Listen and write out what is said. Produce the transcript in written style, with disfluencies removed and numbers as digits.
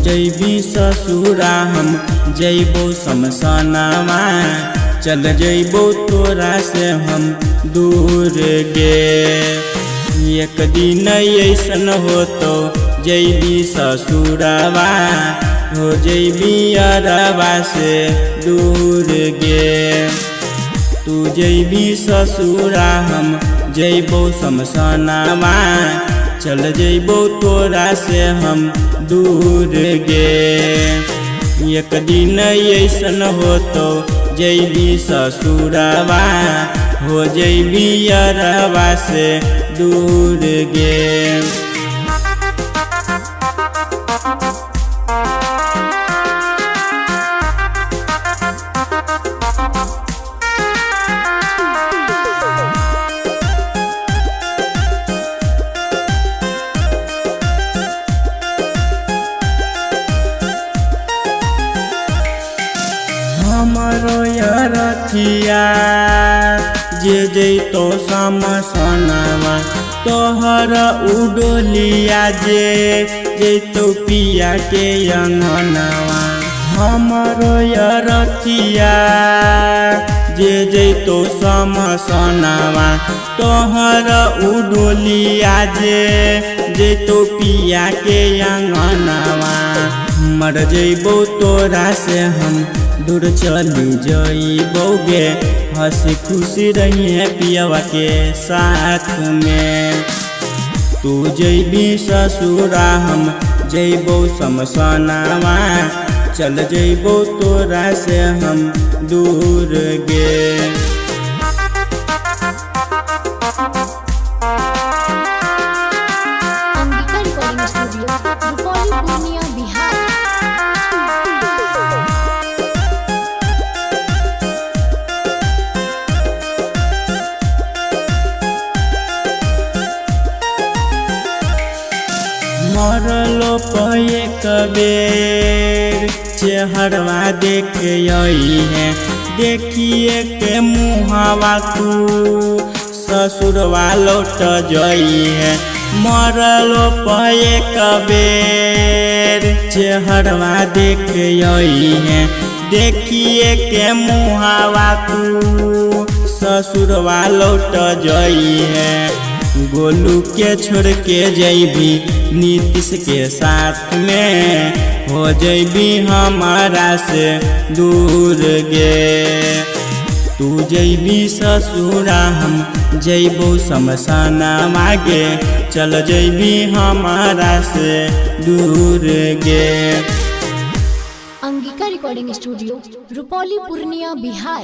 जैबी ससुरा हम जैबो शमशानवा, चल जैबो तोरा से हम दूर गे। एक दिन ऐसन हो तो जैबी ससुरवा, हो जैबी अरवा से दूर गे। तू जैबी ससुरा हम जैबो शमशानवा, चल जैबो तोरा से हम दूर गे। एक दिन ऐसन हो तो जैबी ससुरवा, हो जैबी अरवा से दूर गे। हमरो रथिया जे जैतो शमशानवा, तोहर उडोलिया जे जैतो पिया के अंगनवा। हमरो रथिया जे जैतो शमशानवा, तोहर उडोलिया जे जैतो पिया के अंगनवा। मर जैबो तोरा से हम दूर चली जइबो गे, हंसी खुशी रहिए पियवा के साथ में। तू जैबी ससुरा हम जैबो शमशानवा, चल जैबो तोरा से हम दूर गे। मरलो पे कबेर चेहरवा देख आई है, देखिए के मुहावा तू ससुरवा लौट जई है। मरलो पे कबेर चेहरवा देख आई है, देखिए के मुहावा तू ससुरवा लौट जई है। गोलू के छोड़ के जैबी नीतीश के साथ में, हो जैबी हमारा से दूर गे। तू जैबी ससुरा हम जैबो शमशानवा गे, चल जैबी हमारा से दूर गे। Angika recording studio, Rupauli, Purnia, Bihar.